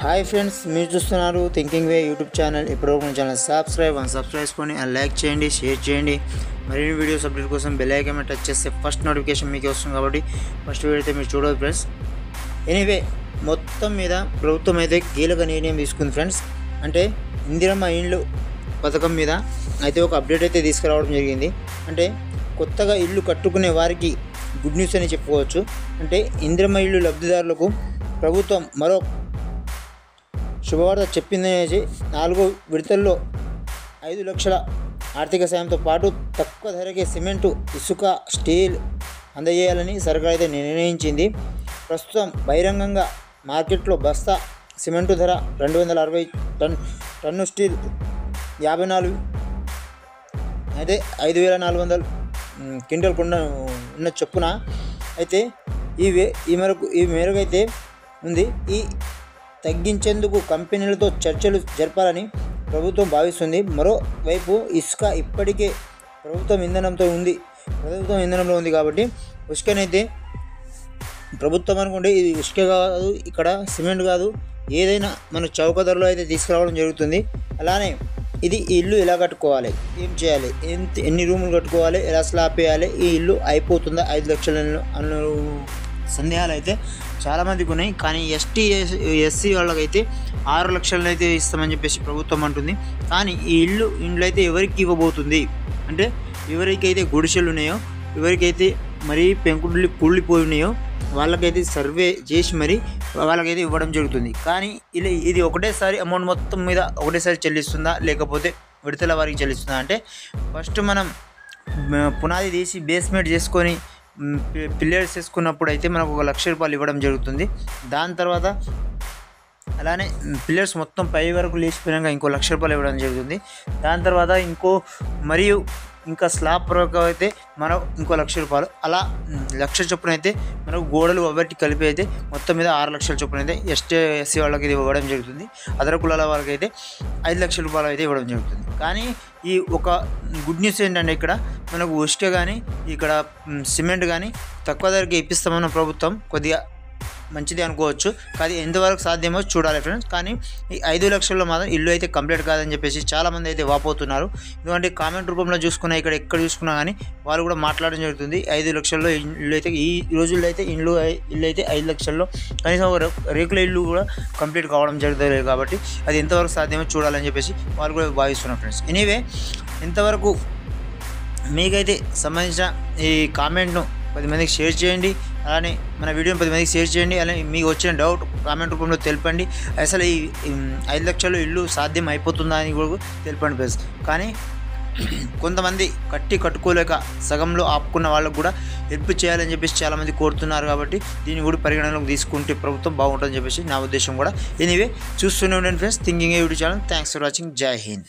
Hi friends, మీరు చూస్తున్నారు thinking వే YouTube channel. ఇప్పుడు మన ఛానల్ సబ్స్క్రైబ్ చేసుకొని లైక్ చేయండి, షేర్ చేయండి. మరిన్ని వీడియోస్ అప్డేట్ కోసం బెల్ ఐకాన్ టచ్ చేస్తే ఫస్ట్ నోటిఫికేషన్ మీకు వస్తుంది. కాబట్టి ఫస్ట్ వీడియో అయితే మీరు చూడవచ్చు ఫ్రెండ్స్. ఎనీవే, మొత్తం మీద ప్రభుత్వం అయితే కీలక నిర్ణయం తీసుకుంది ఫ్రెండ్స్. అంటే ఇందిరమ్మ ఇండ్లు పథకం మీద అయితే ఒక అప్డేట్ అయితే తీసుకురావడం జరిగింది. అంటే కొత్తగా ఇల్లు కట్టుకునే వారికి గుడ్ న్యూస్ అని చెప్పుకోవచ్చు. అంటే ఇందిరమ్మ ఇల్లు లబ్ధిదారులకు ప్రభుత్వం మరో శుభవార్త చెప్పిందనేసి 4 విడతల్లో 5 లక్షల ఆర్థిక సాయంతో పాటు తక్కువ ధరకే సిమెంటు, ఇసుక, స్టీల్ అందజేయాలని సర్కార్ అయితే నిర్ణయించింది. ప్రస్తుతం బహిరంగంగా మార్కెట్లో బస్తా సిమెంటు ధర 260, టన్ను స్టీల్ 54, అయితే 5400 క్వింటల్ కొండ ఉన్న చొప్పున అయితే ఈ మేరకు అయితే ఉంది. ఈ తగ్గించేందుకు కంపెనీలతో చర్చలు జరపాలని ప్రభుత్వం భావిస్తుంది. మరోవైపు ఇసుక ఇప్పటికే ప్రభుత్వం ఇంధనంలో ఉంది కాబట్టి ఇసుకనైతే ప్రభుత్వం అనుకుంటే ఇది ఇసుక కాదు, ఇక్కడ సిమెంట్ కాదు, ఏదైనా మన చౌక ధరలో అయితే తీసుకురావడం జరుగుతుంది. అలానే ఇది ఈ ఇల్లు ఎలా కట్టుకోవాలి, ఏం చేయాలి, ఎన్ని రూములు కట్టుకోవాలి, ఎలా స్లాబ్ వేయాలి, ఈ ఇల్లు అయిపోతుందా 5 లక్షల అన్న సందేహాలు అయితే చాలామందికి ఉన్నాయి. కానీ ఎస్సీ వాళ్ళకైతే 6 లక్షలను అయితే ఇస్తామని చెప్పేసి ప్రభుత్వం అంటుంది. కానీ ఈ ఇల్లు అయితే ఎవరికి ఇవ్వబోతుంది అంటే, ఎవరికైతే గుడిసెలు ఉన్నాయో, ఎవరికైతే మరీ పెంకుళ్ళు కూలిపోయినాయో వాళ్ళకైతే సర్వే చేసి మరి వాళ్ళకైతే ఇవ్వడం జరుగుతుంది. కానీ ఇది ఒకటేసారి అమౌంట్ మొత్తం మీద ఒకటేసారి చెల్లిస్తుందా, లేకపోతే విడతల వారికి చెల్లిస్తుందా అంటే, ఫస్ట్ మనం పునాది తీసి బేస్మెంట్ చేసుకొని పిల్లర్స్ వేసుకున్నప్పుడు అయితే మనకు 1 లక్ష రూపాయలు ఇవ్వడం జరుగుతుంది. దాని తర్వాత అలానే పిల్లర్స్ మొత్తం పై వరకు లేచిపోయినాక ఇంకో 1 లక్ష రూపాయలు ఇవ్వడం జరుగుతుంది. దాని తర్వాత ఇంకా స్లాబ్ వరకు అయితే మనం ఇంకో 1 లక్ష రూపాయలు, అలా 1 లక్ష చొప్పున అయితే మనకు గోడలు ఒకటి కలిపి అయితే మొత్తం మీద 6 లక్షల చొప్పున అయితే ఎస్సీ వాళ్ళకి ఇది ఇవ్వడం జరుగుతుంది. అదర్ కులాల వాళ్ళకి అయితే 5 లక్షల రూపాయలు అయితే ఇవ్వడం జరుగుతుంది. కానీ ఈ ఒక గుడ్ న్యూస్ ఏంటంటే, ఇక్కడ మనకు ఇసుక కానీ ఇక్కడ సిమెంట్ కానీ తక్కువ ధరకి ఇప్పిస్తామన్న ప్రభుత్వం కొద్దిగా మంచిది అనుకోవచ్చు. కానీ ఎంతవరకు సాధ్యమో చూడాలి ఫ్రెండ్స్. కానీ ఈ 5 లక్షల్లో మాత్రం ఇల్లు అయితే కంప్లీట్ కాదని చెప్పేసి చాలామంది అయితే వాపోతున్నారు. ఎందుకంటే కామెంట్ రూపంలో చూసుకున్నా, ఎక్కడ చూసుకున్నా కానీ వాళ్ళు కూడా మాట్లాడడం జరుగుతుంది. 5 లక్షల్లో ఇల్లు అయితే ఈ రోజుల్లో అయితే ఇల్లు అయితే 5 లక్షల్లో కనీసం రేకుల ఇల్లు కూడా కంప్లీట్ కావడం జరుగుతుంది. కాబట్టి అది ఎంతవరకు సాధ్యమో చూడాలని చెప్పేసి వాళ్ళు కూడా భావిస్తున్నారు ఫ్రెండ్స్. ఎనీవే, ఎంతవరకు మీకైతే సంబంధించిన ఈ కామెంట్ను 10 మందికి షేర్ చేయండి. అలానే మన వీడియోని 10 మందికి షేర్ చేయండి. అలానే మీకు వచ్చిన డౌట్ కామెంట్ రూపంలో తెలపండి. అసలు ఈ 5 లక్షలు ఇల్లు సాధ్యం అయిపోతుందా అని కూడా తెలపండి ప్లస్. కానీ కొంతమంది కట్టుకోలేక సగంలో ఆపుకున్న వాళ్ళకు కూడా హెల్ప్ చేయాలని చెప్పేసి చాలామంది కోరుతున్నారు. కాబట్టి దీన్ని కూడా పరిగణనలోకి తీసుకుంటే ప్రభుత్వం బాగుంటుందని చెప్పేసి నా ఉద్దేశం కూడా. ఎనీవే, చూస్తూనే ఉండండి friends thinking YouTube channel. Thanks for watching. జై హింద్.